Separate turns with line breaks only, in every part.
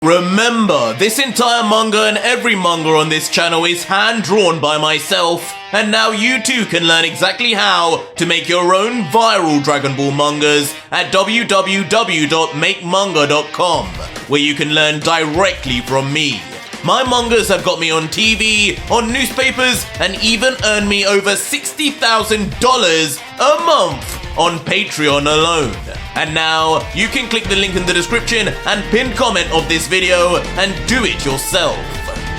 Remember, this entire manga and every manga on this channel is hand-drawn by myself, and now you too can learn exactly how to make your own viral Dragon Ball mangas at www.makemanga.com, where you can learn directly from me. My mangas have got me on TV, on newspapers, and even earned me over $60,000 a month on Patreon alone. And now, you can click the link in the description and pinned comment of this video and do it yourself.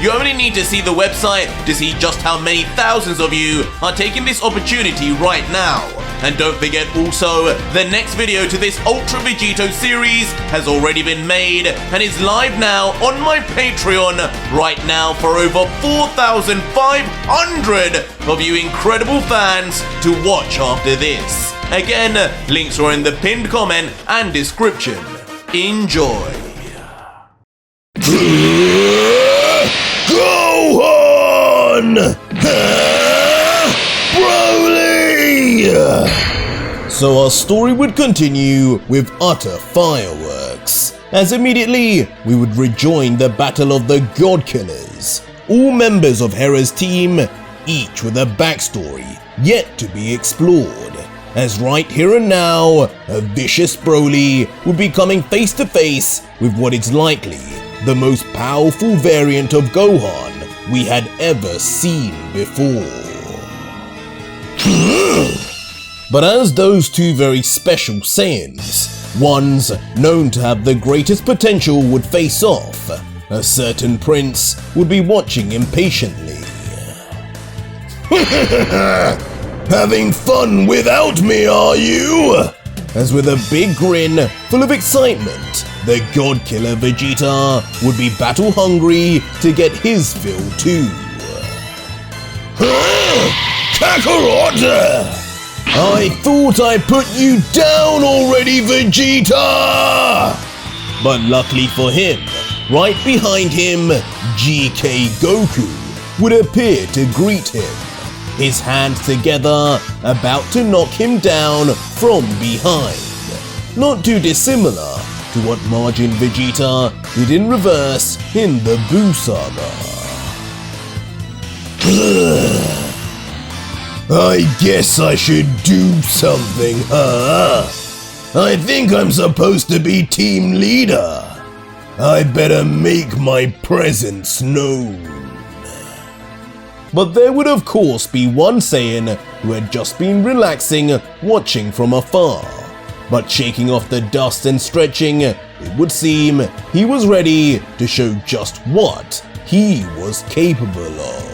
You only need to see the website to see just how many thousands of you are taking this opportunity right now. And don't forget also, the next video to this Ultra Vegito series has already been made and is live now on my Patreon right now for over 4,500 of you incredible fans to watch after this. Again, links are in the pinned comment and description. Enjoy.
Go on! Broly! So our story would continue with utter fireworks, as immediately we would rejoin the battle of the God Killers, all members of Hera's team, each with a backstory yet to be explored. As right here and now, a vicious Broly would be coming face to face with what is likely the most powerful variant of Gohan we had ever seen before. But as those two very special Saiyans, ones known to have the greatest potential, would face off, a certain prince would be watching impatiently. Having fun without me, are you? As with a big grin full of excitement, the God Killer Vegeta would be battle hungry to get his fill too. Kakarot! I thought I put you down already, Vegeta! But luckily for him, right behind him, GK Goku would appear to greet him, his hands together, about to knock him down from behind. Not too dissimilar to what Margin Vegeta did in reverse in the Buu Saga. I guess I should do something, huh? I think I'm supposed to be team leader. I better make my presence known. But there would of course be one Saiyan who had just been relaxing, watching from afar. But shaking off the dust and stretching, it would seem he was ready to show just what he was capable of.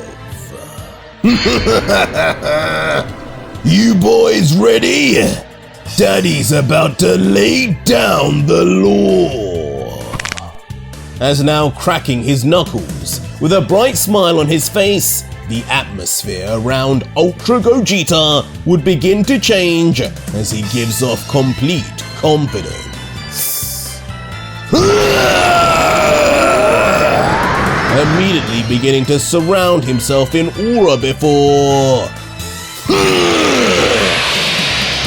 You boys ready? Daddy's about to lay down the law. As now cracking his knuckles, with a bright smile on his face, the atmosphere around Ultra Gogeta would begin to change as he gives off complete confidence. Immediately beginning to surround himself in aura before...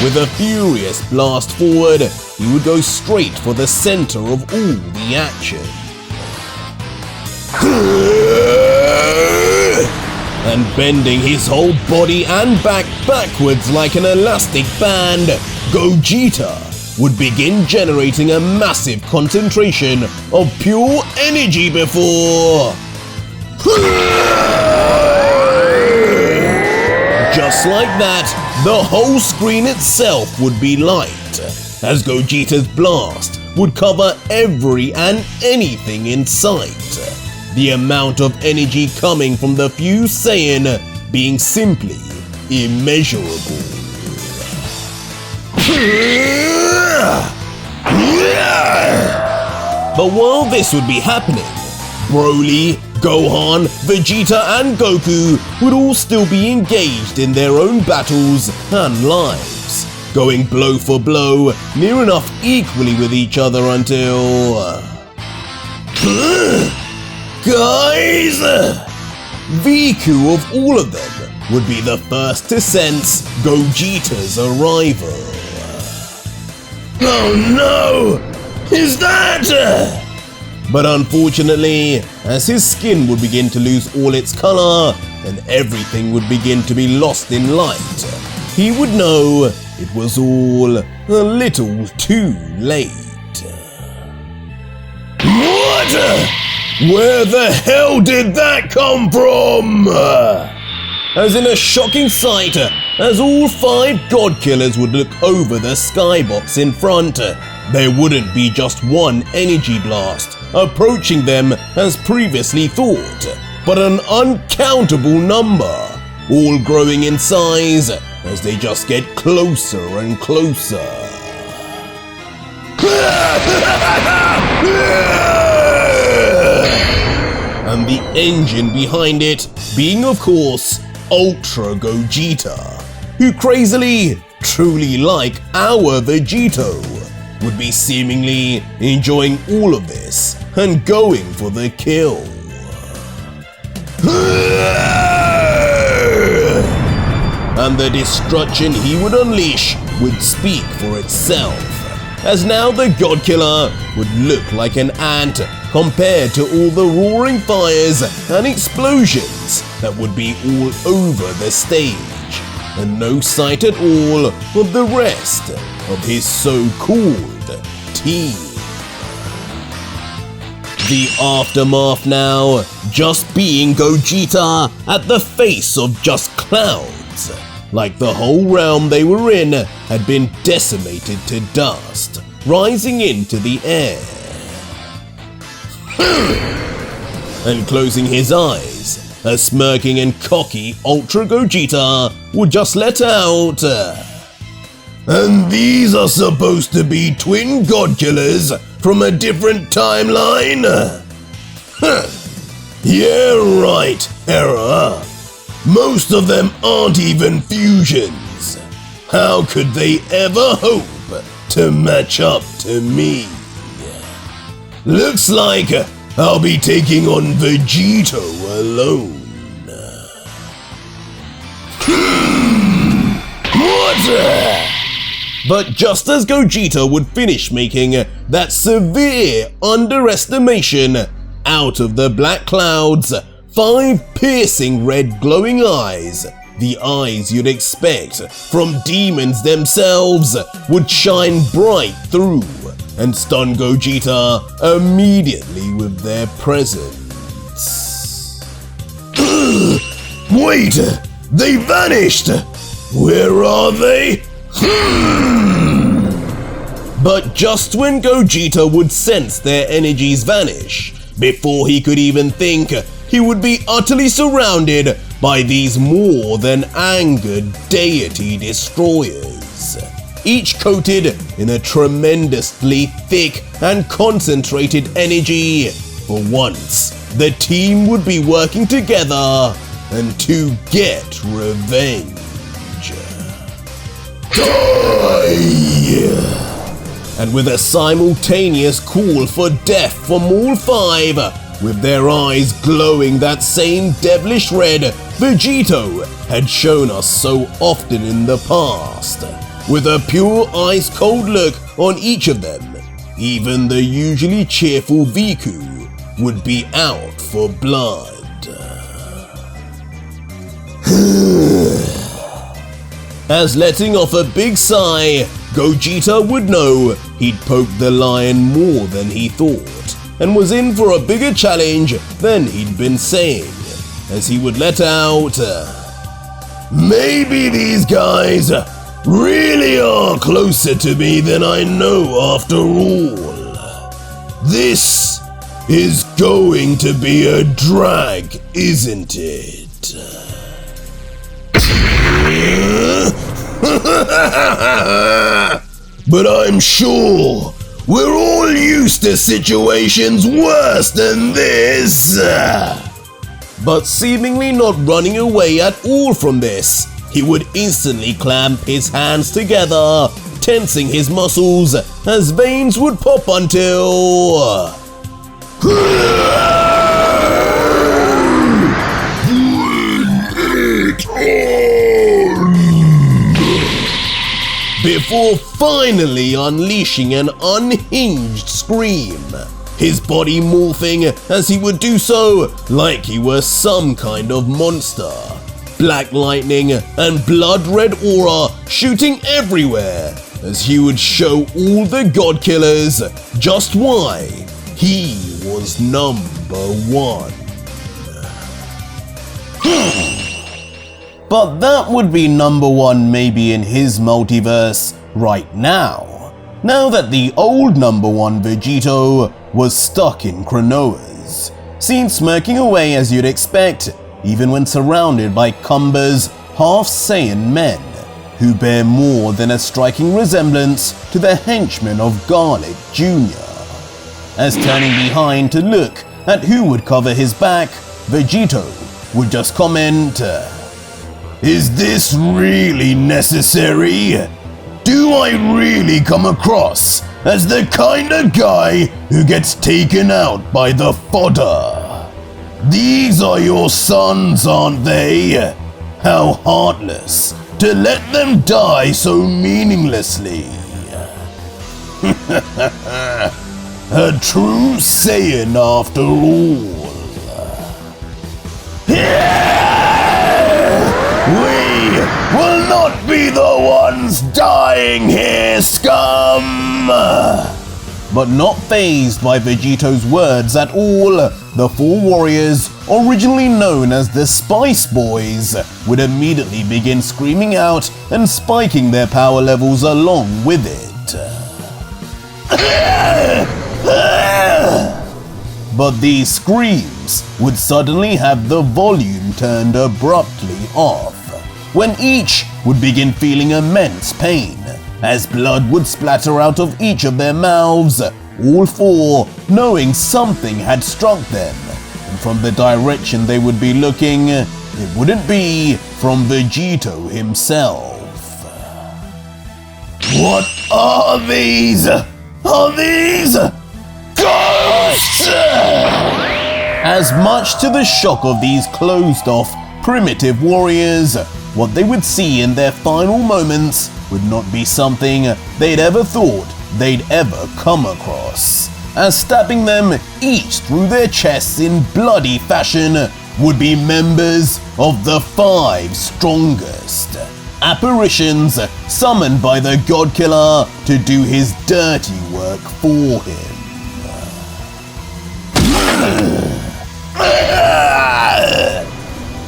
With a furious blast forward, he would go straight for the center of all the action. And bending his whole body and back backwards like an elastic band, Gogeta would begin generating a massive concentration of pure energy before... Just like that, the whole screen itself would be light, as Gogeta's blast would cover every and anything in sight. The amount of energy coming from the fused Saiyan being simply immeasurable. But while this would be happening, Broly, Gohan, Vegeta and Goku would all still be engaged in their own battles and lives, going blow for blow, near enough equally with each other until... Guys! Viku of all of them would be the first to sense Gogeta's arrival. Oh no! Is that... But unfortunately, as his skin would begin to lose all its color and everything would begin to be lost in light, he would know it was all a little too late. What? Where the hell did that come from? As in a shocking sight, as all 5 God Killers would look over the skybox in front, there wouldn't be just one energy blast approaching them as previously thought, but an uncountable number, all growing in size as they just get closer and closer. And the engine behind it being, of course, Ultra Gogeta, who crazily, truly like our Vegito, would be seemingly enjoying all of this and going for the kill. And the destruction he would unleash would speak for itself, as now the God Killer would look like an ant compared to all the roaring fires and explosions that would be all over the stage, and no sight at all of the rest of his so-called team. The aftermath now just being Gogeta at the face of just clouds, like the whole realm they were in had been decimated to dust, rising into the air. And closing his eyes, a smirking and cocky Ultra Gogeta would just let out, "And these are supposed to be twin God Killers from a different timeline? Yeah, right, error. Most of them aren't even fusions. How could they ever hope to match up to me? Looks like I'll be taking on Vegito alone." What? But just as Gogeta would finish making that severe underestimation, out of the black clouds, 5 piercing red glowing eyes, the eyes you'd expect from demons themselves, would shine bright through and stun Gogeta immediately with their presence. Wait! They vanished! Where are they? But just when Gogeta would sense their energies vanish, before he could even think, he would be utterly surrounded by these more than angered deity destroyers, each coated in a tremendously thick and concentrated energy. For once, the team would be working together and to get revenge. Die! And with a simultaneous call for death from all 5, with their eyes glowing that same devilish red Vegito had shown us so often in the past, with a pure ice-cold look on each of them, even the usually cheerful Viku would be out for blood. As letting off a big sigh, Gogeta would know he'd poked the lion more than he thought, and was in for a bigger challenge than he'd been saying, as he would let out, "Maybe these guys really are closer to me than I know after all. This is going to be a drag, isn't it?" But I'm sure we're all used to situations worse than this. But seemingly not running away at all from this, he would instantly clamp his hands together, tensing his muscles as veins would pop until... before finally unleashing an unhinged scream, his body morphing as he would do so like he were some kind of monster. Black lightning and blood red aura shooting everywhere as he would show all the god killers just why he was number one. But that would be number one maybe in his multiverse right now that the old number one Vegito was stuck in Chronoa's, seen smirking away as you'd expect, even when surrounded by Cumber's half-Saiyan men, who bear more than a striking resemblance to the henchmen of Garlic Jr. As turning behind to look at who would cover his back, Vegito would just comment, "Is this really necessary? Do I really come across as the kind of guy who gets taken out by the fodder? These are your sons, aren't they? How heartless to let them die so meaninglessly. A true Saiyan after all. We will not be the ones dying here, scum!" But not fazed by Vegito's words at all, the four warriors, originally known as the Spice Boys, would immediately begin screaming out and spiking their power levels along with it. But these screams would suddenly have the volume turned abruptly off, when each would begin feeling immense pain, as blood would splatter out of each of their mouths, all four knowing something had struck them, and from the direction they would be looking, it wouldn't be from Vegito himself. What are these? Are these ghosts? As much to the shock of these closed-off, primitive warriors, what they would see in their final moments would not be something they'd ever thought they'd ever come across, as stabbing them each through their chests in bloody fashion would be members of the 5 strongest apparitions summoned by the God Killer to do his dirty work for him.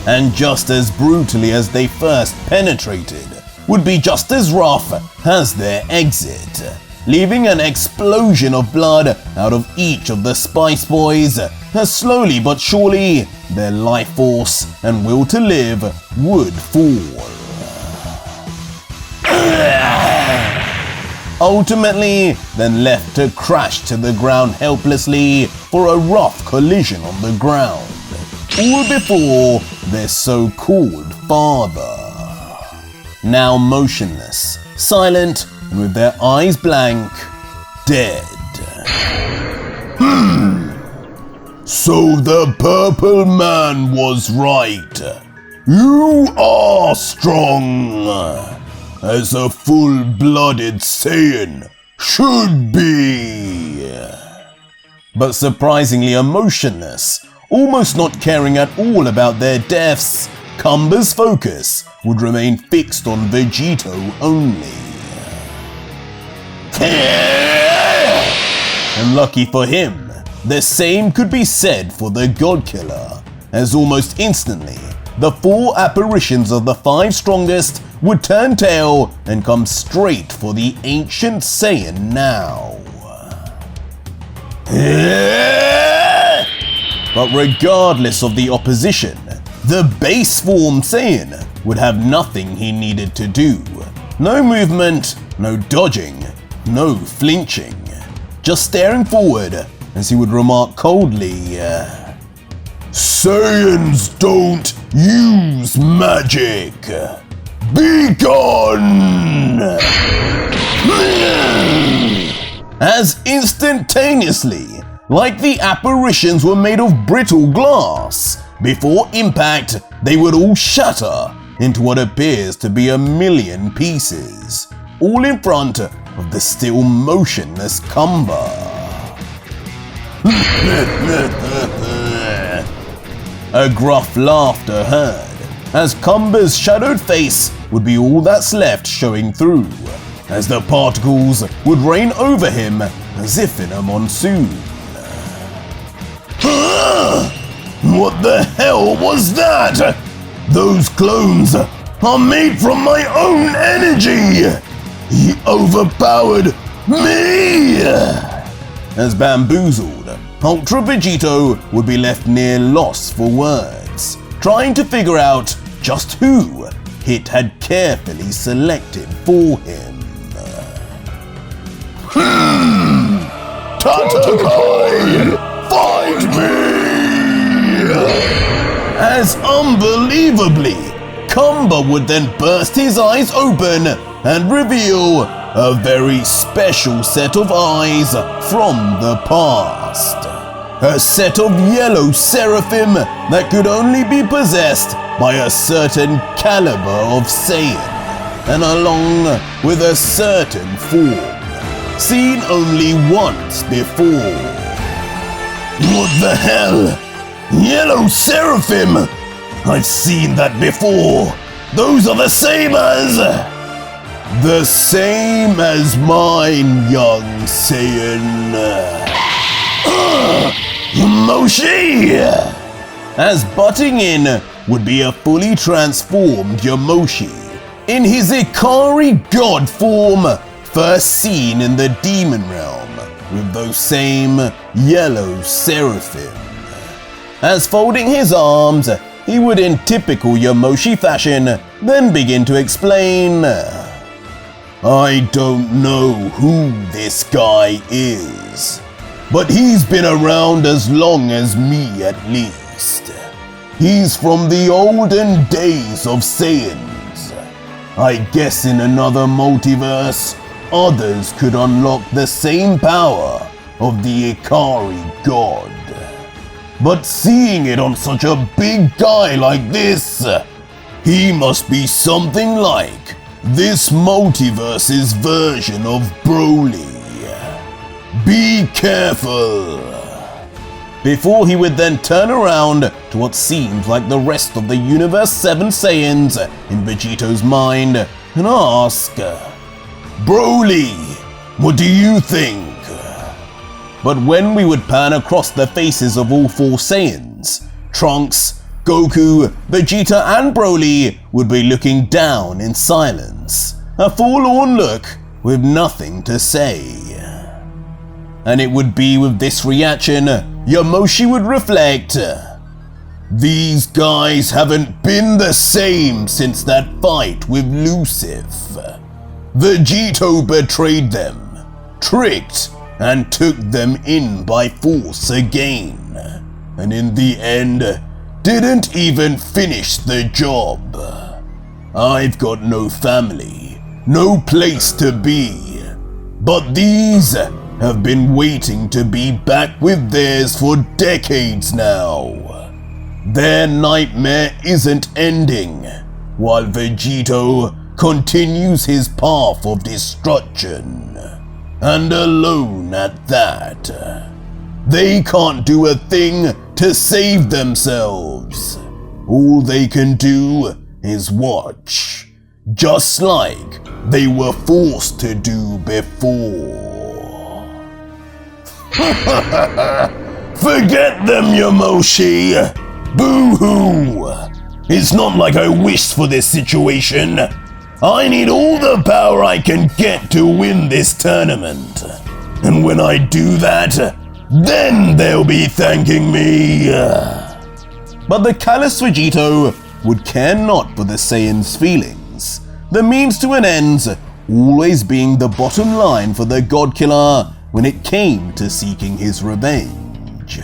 And just as brutally as they first penetrated, would be just as rough as their exit, leaving an explosion of blood out of each of the Spice Boys, as slowly but surely their life force and will to live would fall. Ultimately, then left to crash to the ground helplessly for a rough collision on the ground, all before their so-called father. Now motionless, silent, and with their eyes blank, dead. So the purple man was right. You are strong, as a full-blooded Saiyan should be. But surprisingly emotionless, almost not caring at all about their deaths, Cumber's focus would remain fixed on Vegito only. And lucky for him, the same could be said for the God Killer, as almost instantly, the 4 apparitions of the 5 strongest would turn tail and come straight for the ancient Saiyan now. But regardless of the opposition, the base form Saiyan would have nothing he needed to do. No movement, no dodging, no flinching. Just staring forward as he would remark coldly, Saiyans don't use magic. Be gone! As instantaneously, like the apparitions were made of brittle glass, before impact they would all shatter into what appears to be 1,000,000 pieces, all in front of the still motionless Cumber. A gruff laughter heard, as Kumba's shadowed face would be all that's left showing through, as the particles would rain over him as if in a monsoon. What the hell was that? Those clones are made from my own energy! He overpowered me! As bamboozled, Ultra Vegito would be left near loss for words, trying to figure out just who Hit had carefully selected for him. Tatakai! Find me! As unbelievably, Kumba would then burst his eyes open and reveal a very special set of eyes from the past. A set of yellow seraphim that could only be possessed by a certain caliber of Saiyan, and along with a certain form, seen only once before. What the hell? Yellow seraphim? I've seen that before. Those are the same as... The same as mine, young Saiyan. Yomoshi! As butting in would be a fully transformed Yomoshi, in his Ikari god form, first seen in the demon realm, with those same yellow seraphim. As folding his arms, he would in typical Yomoshi fashion then begin to explain, I don't know who this guy is, but he's been around as long as me at least. He's from the olden days of Saiyans. I guess in another multiverse, others could unlock the same power of the Ikari god. But seeing it on such a big guy like this, he must be something like this multiverse's version of Broly. Be careful! Before he would then turn around to what seemed like the rest of the Universe 7 Saiyans in Vegito's mind and ask, Broly, what do you think? But when we would pan across the faces of all 4 Saiyans, Trunks, Goku, Vegeta and Broly would be looking down in silence, a forlorn look with nothing to say. And it would be with this reaction Yomoshi would reflect, these guys haven't been the same since that fight with Lucif. Vegito betrayed them, tricked and took them in by force again, and in the end, didn't even finish the job. I've got no family, no place to be, but these have been waiting to be back with theirs for decades now. Their nightmare isn't ending, while Vegito continues his path of destruction. And alone at that. They can't do a thing to save themselves. All they can do is watch, just like they were forced to do before. Forget them, Yomoshi! Boo-hoo! It's not like I wished for this situation. I need all the power I can get to win this tournament. And when I do that, then they'll be thanking me. But the callous Vegito would care not for the Saiyan's feelings. The means to an end always being the bottom line for the God Killer when it came to seeking his revenge.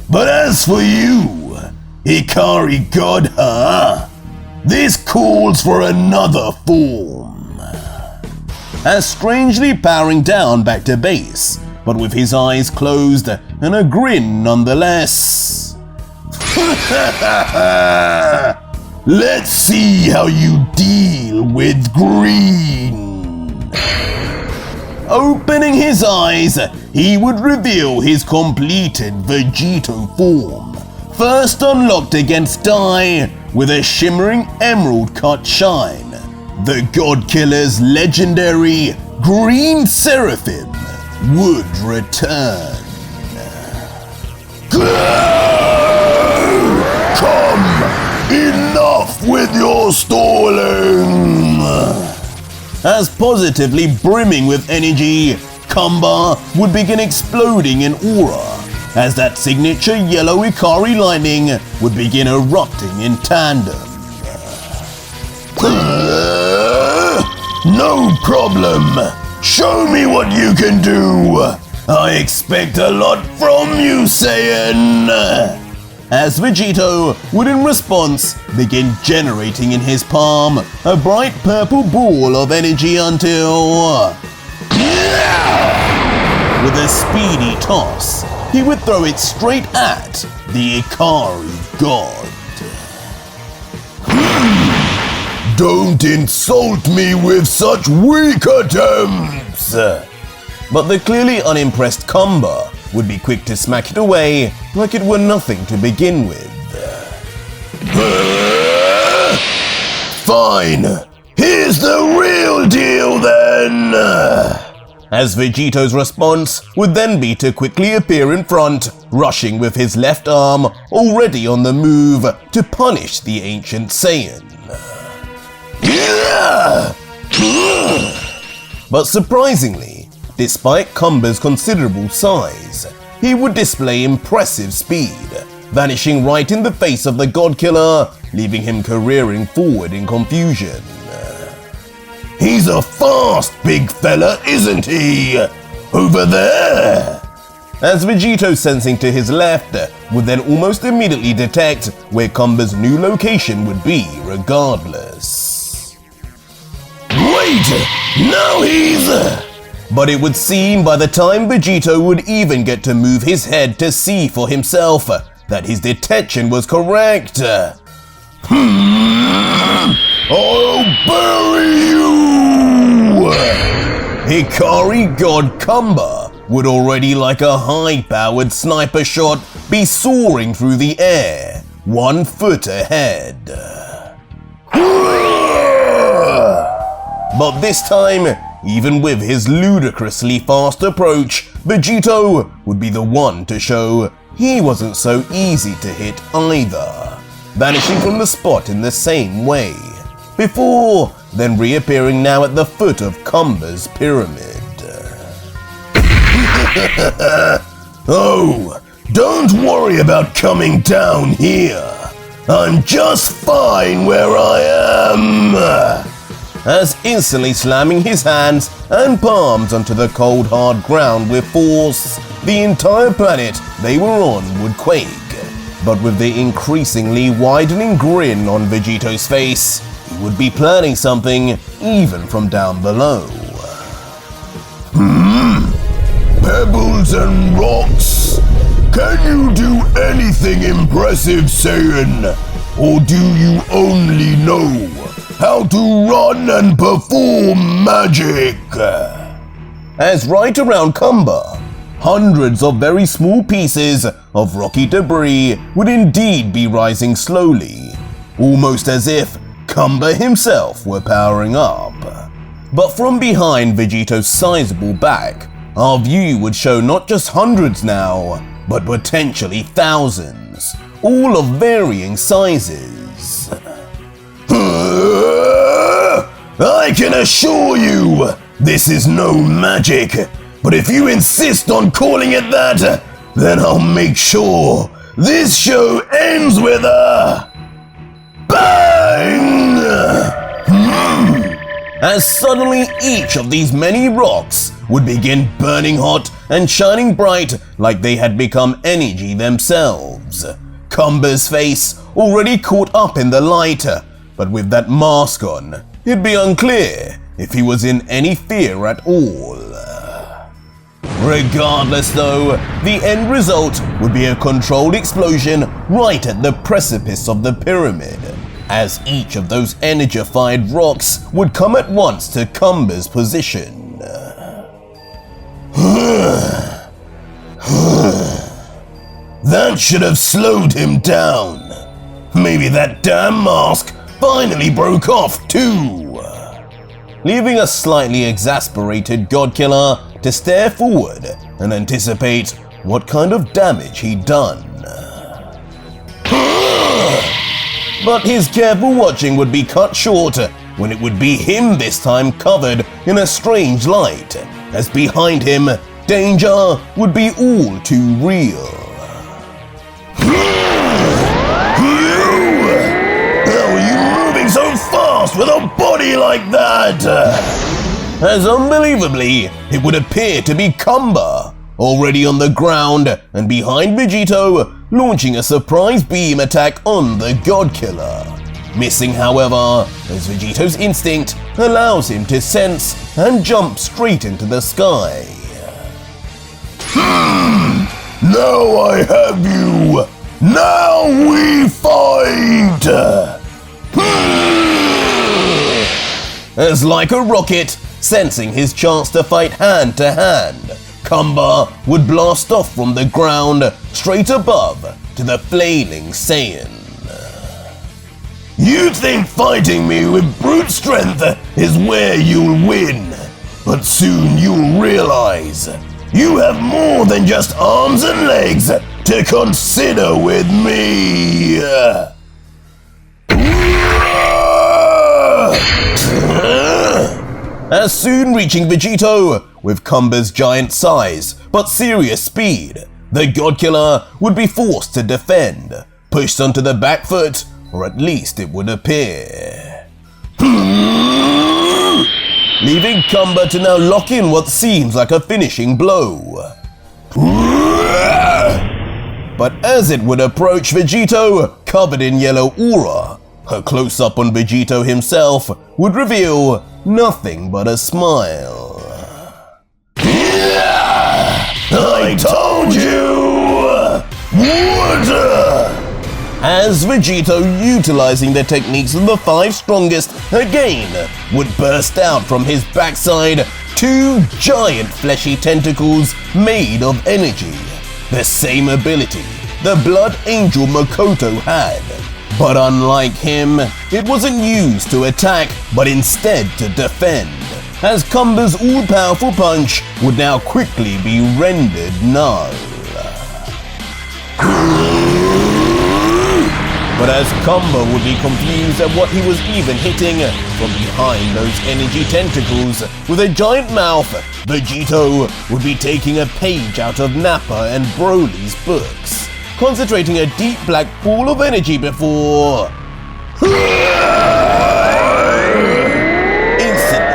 But as for you, Ikari God, huh? This calls for another form. As strangely powering down back to base, but with his eyes closed and a grin nonetheless. Let's see how you deal with green. Opening his eyes, he would reveal his completed Vegito form, first unlocked against Dai with a shimmering emerald-cut shine. The God Killer's legendary Green Seraphim would return. Come! Enough with your stalling! As positively brimming with energy, Kamba would begin exploding in aura, as that signature yellow Ikari lightning would begin erupting in tandem. No problem! Show me what you can do! I expect a lot from you, Saiyan! As Vegito would in response begin generating in his palm a bright purple ball of energy until... With a speedy toss, he would throw it straight at the Ikari god. Don't insult me with such weak attempts! But the clearly unimpressed Kamba would be quick to smack it away like it were nothing to begin with. Fine! Here's the real deal then! As Vegito's response would then be to quickly appear in front, rushing with his left arm already on the move to punish the ancient Saiyan. But surprisingly, despite Kamba's considerable size, he would display impressive speed, vanishing right in the face of the God Killer, leaving him careering forward in confusion. He's a fast big fella, isn't he? Over there! As Vegito, sensing to his left, would then almost immediately detect where Kamba's new location would be regardless. Wait! Now he's... But it would seem by the time Vegito would even get to move his head to see for himself that his detection was correct. I'll bury you! Ikari God Kamba would already, like a high-powered sniper shot, be soaring through the air, 1 foot ahead. But this time, even with his ludicrously fast approach, Vegito would be the one to show he wasn't so easy to hit either, vanishing from the spot in the same way, before then reappearing now at the foot of Kamba's pyramid. Oh, don't worry about coming down here. I'm just fine where I am. As instantly slamming his hands and palms onto the cold hard ground with force, the entire planet they were on would quake. But with the increasingly widening grin on Vegito's face, he would be planning something even from down below. Pebbles and rocks? Can you do anything impressive, Saiyan? Or do you only know how to run and perform magic? As right around Kamba, hundreds of very small pieces of rocky debris would indeed be rising slowly, almost as if Kamba himself were powering up. But from behind Vegito's sizable back, our view would show not just hundreds now, but potentially thousands, all of varying sizes. I can assure you, this is no magic, but if you insist on calling it that, then I'll make sure this show ends with a bang! As suddenly each of these many rocks would begin burning hot and shining bright like they had become energy themselves. Kamba's face already caught up in the light, but with that mask on, it'd be unclear if he was in any fear at all. Regardless though, the end result would be a controlled explosion right at the precipice of the pyramid, as each of those energified rocks would come at once to Kamba's position. That should have slowed him down. Maybe that damn mask finally broke off too. Leaving a slightly exasperated Godkiller to stare forward and anticipate what kind of damage he'd done. But his careful watching would be cut short when it would be him this time covered in a strange light, as behind him, danger would be all too real. How are you moving so fast with a body like that? As unbelievably, it would appear to be Kumba, already on the ground and behind Vegito, launching a surprise beam attack on the Godkiller. Missing, however, as Vegito's instinct allows him to sense and jump straight into the sky. Now I have you! Now we fight! As like a rocket, sensing his chance to fight hand to hand, Kumba would blast off from the ground straight above to the flailing Saiyan. You think fighting me with brute strength is where you'll win, but soon you'll realize you have more than just arms and legs to consider with me. As soon reaching Vegito, with Kumba's giant size but serious speed, the Godkiller would be forced to defend, pushed onto the back foot, or at least it would appear. Leaving Kumba to now lock in what seems like a finishing blow. But as it would approach Vegito, covered in yellow aura, a close-up on Vegito himself would reveal nothing but a smile. I told you! Water! As Vegito, utilizing the techniques of the 5 strongest again, would burst out from his backside 2 giant fleshy tentacles made of energy. The same ability the Blood Angel Makoto had. But unlike him, it wasn't used to attack, but instead to defend, as Kumba's all-powerful punch would now quickly be rendered null. But as Kumba would be confused at what he was even hitting from behind those energy tentacles with a giant mouth, Vegito would be taking a page out of Nappa and Broly's books, concentrating a deep black pool of energy before... Instantly,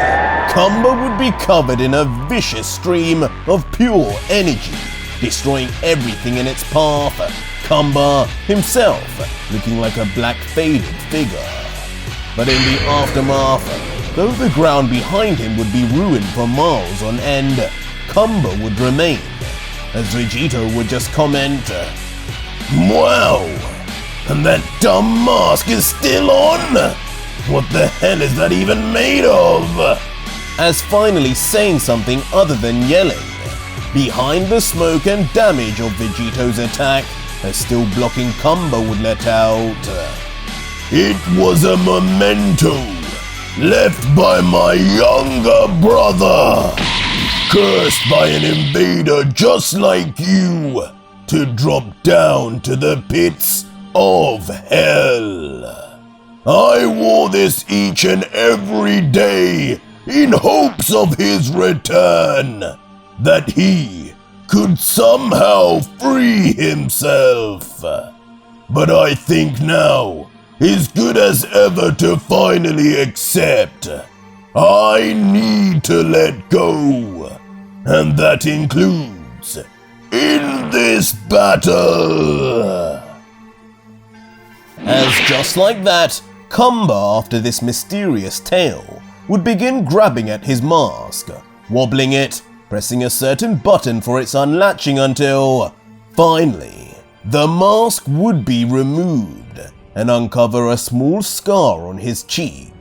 Kumba would be covered in a vicious stream of pure energy, destroying everything in its path, Kumba himself looking like a black faded figure. But in the aftermath, though the ground behind him would be ruined for miles on end, Kumba would remain, as Vegito would just comment, "Wow! And that dumb mask is still on? What the hell is that even made of?" As finally saying something other than yelling, behind the smoke and damage of Vegito's attack, as still blocking Kumba would let out, "It was a memento left by my younger brother, cursed by an invader just like you, to drop down to the pits of hell. I wore this each and every day in hopes of his return, that he could somehow free himself. But I think now is good as ever to finally accept. I need to let go, and that includes in this battle." As just like that, Kumba, after this mysterious tale, would begin grabbing at his mask, wobbling it, pressing a certain button for its unlatching until, finally, the mask would be removed and uncover a small scar on his cheek.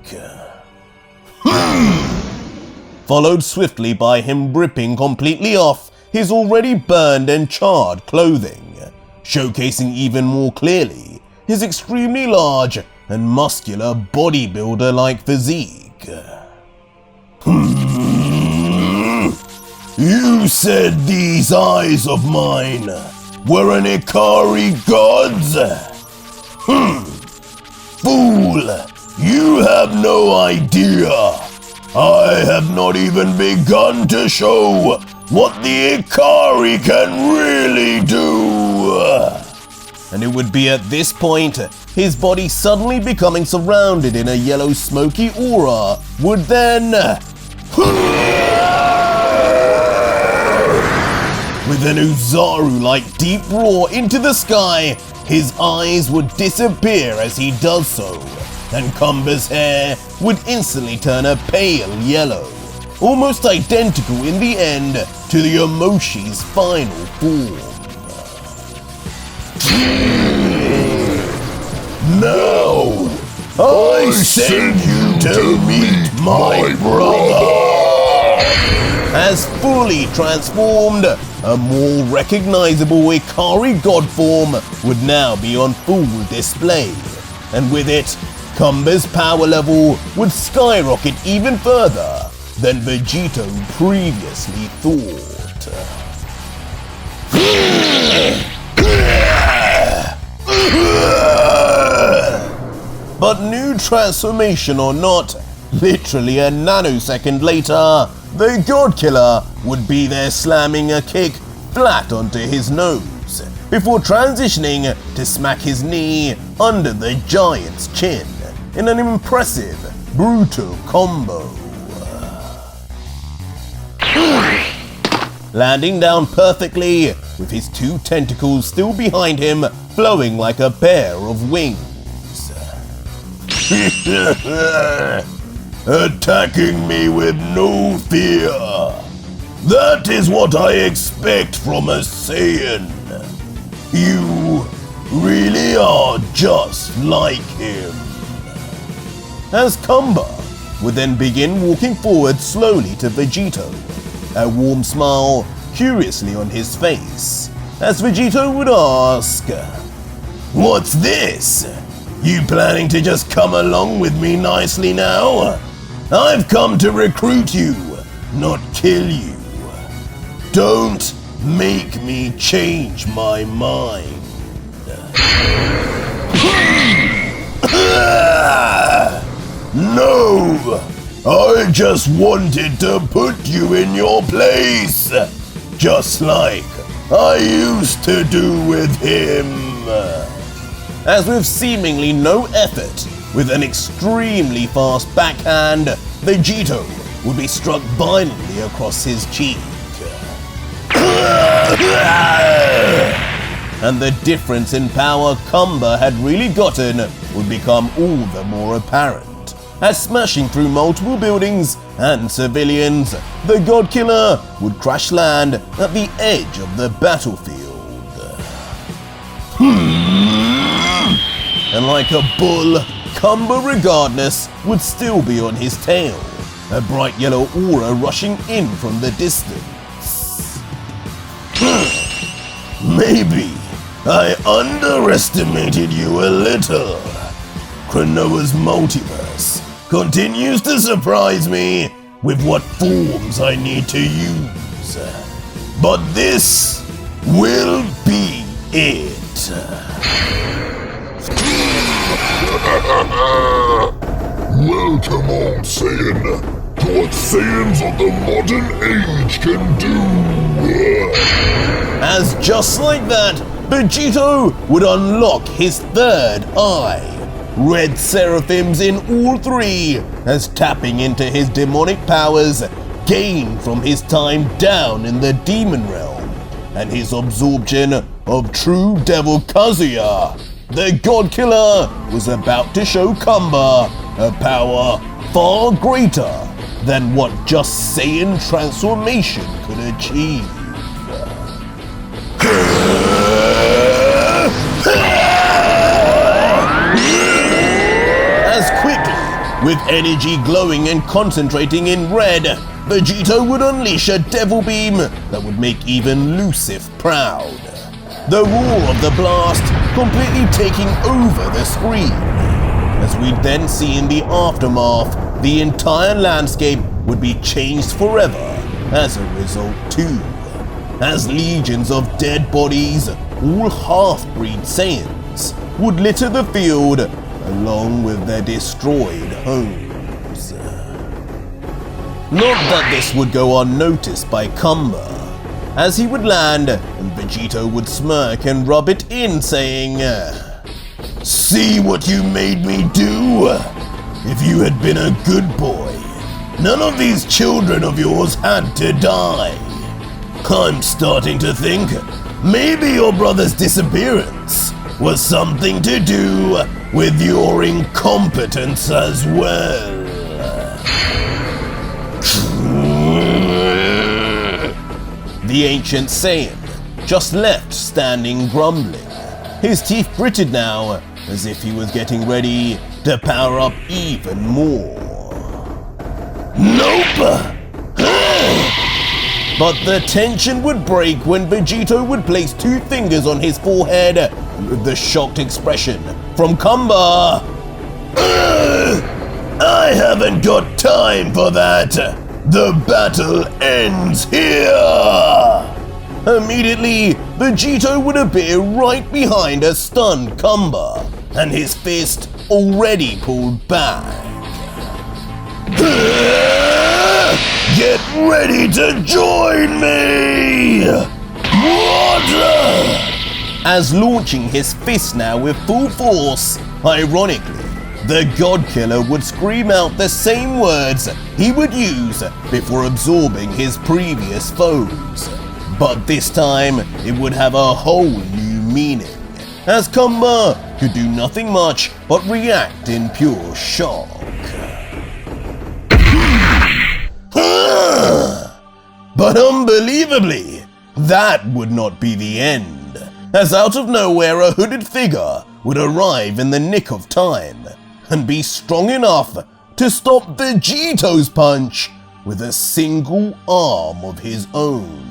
followed swiftly by him ripping completely off his already burned and charred clothing, showcasing even more clearly his extremely large and muscular bodybuilder-like physique. You said these eyes of mine were an Ikari gods? Fool, you have no idea. I have not even begun to show what the Ikari can really do. And it would be at this point, his body suddenly becoming surrounded in a yellow smoky aura would then... with an Uzaru-like deep roar into the sky, his eyes would disappear as he does so, and Kumba's hair would instantly turn a pale yellow, almost identical in the end to the Omoshi's final form. Now, I send you to meet my brother! As fully transformed, a more recognizable Ikari god form would now be on full display, and with it, Kumba's power level would skyrocket even further than Vegito previously thought. But new transformation or not, literally a nanosecond later, the God Killer would be there slamming a kick flat onto his nose, before transitioning to smack his knee under the giant's chin in an impressive, brutal combo. Landing down perfectly, with his two tentacles still behind him, flowing like a pair of wings. Attacking me with no fear. That is what I expect from a Saiyan. You really are just like him. As Kumba would then begin walking forward slowly to Vegito, a warm smile curiously on his face, as Vegito would ask, "What's this? You planning to just come along with me nicely now? I've come to recruit you, not kill you. Don't make me change my mind." No! I just wanted to put you in your place, just like I used to do with him. As with seemingly no effort, with an extremely fast backhand, Vegito would be struck violently across his cheek. And the difference in power Kumba had really gotten would become all the more apparent, as smashing through multiple buildings and civilians, the God Killer would crash land at the edge of the battlefield. And like a bull, Kumba regardless would still be on his tail, a bright yellow aura rushing in from the distance. Maybe I underestimated you a little. Kranoa's multiverse continues to surprise me with what forms I need to use. But this will be it.
Welcome on, Saiyan, to what Saiyans of the modern age can do.
As just like that, Vegito would unlock his third eye. Red seraphims in all three, as tapping into his demonic powers gained from his time down in the demon realm, and his absorption of true devil Kazuya. The God Killer was about to show Kumba a power far greater than what just Saiyan transformation could achieve. As quickly, with energy glowing and concentrating in red, Vegito would unleash a devil beam that would make even Lucif proud. The roar of the blast completely taking over the screen. As we'd then see in the aftermath, the entire landscape would be changed forever as a result too, as legions of dead bodies, all half-breed Saiyans, would litter the field along with their destroyed homes. Not that this would go unnoticed by Kumba, as he would land and Vegito would smirk and rub it in, saying, "See what you made me do? If you had been a good boy, none of these children of yours had to die. I'm starting to think maybe your brother's disappearance was something to do with your incompetence as well." The ancient Saiyan just left standing grumbling, his teeth gritted now as if he was getting ready to power up even more. Nope! But the tension would break when Vegito would place 2 fingers on his forehead with the shocked expression from Kumba. I haven't got time for that! The battle ends here! Immediately, Vegito would appear right behind a stunned Kumba, and his fist already pulled back. Get ready to join me! Water! As launching his fist now with full force, ironically, the God Killer would scream out the same words he would use before absorbing his previous foes. But this time, it would have a whole new meaning, as Kumba could do nothing much but react in pure shock. But unbelievably, that would not be the end, as out of nowhere a hooded figure would arrive in the nick of time and be strong enough to stop Vegito's punch with a single arm of his own.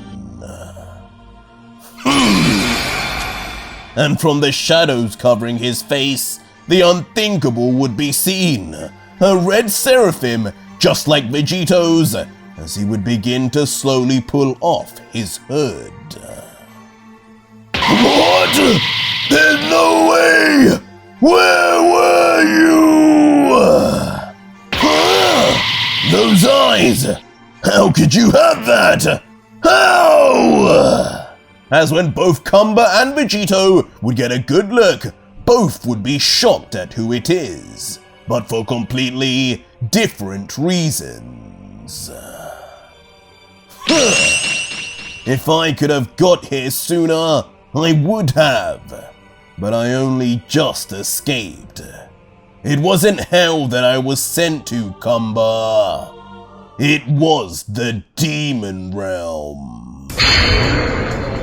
And from the shadows covering his face, the unthinkable would be seen, a red seraphim just like Vegito's, as he would begin to slowly pull off his hood. What? There's no way! Where were you? Those eyes! How could you have that? How? As when both Kumba and Vegito would get a good look, both would be shocked at who it is, but for completely different reasons. If I could have got here sooner, I would have, but I only just escaped. It wasn't hell that I was sent to, Kumba. It was the demon realm.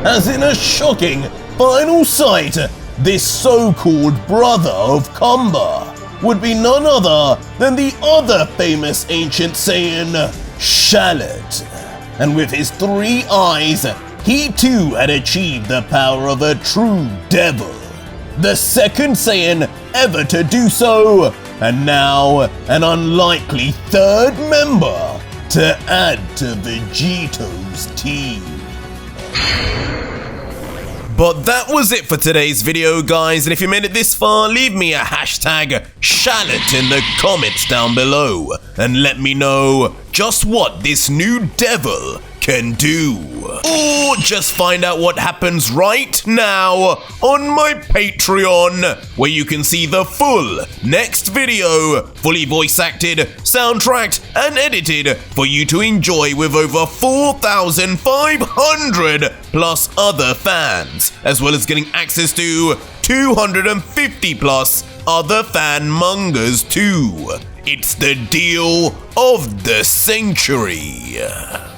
As in a shocking final sight, this so-called brother of Kumba would be none other than the other famous ancient Saiyan, Shallot. And with his 3 eyes, he too had achieved the power of a true devil, the second Saiyan ever to do so, and now an unlikely 3rd member to add to Vegito's team. But that was it for today's video, guys, and if you made it this far, leave me a hashtag Shallot in the comments down below, and let me know just what this new devil can do. Or just find out what happens right now on my Patreon, where you can see the full next video, fully voice acted, soundtracked, and edited for you to enjoy with over 4,500 plus other fans, as well as getting access to 250 plus other fan mangas too. It's the deal of the century.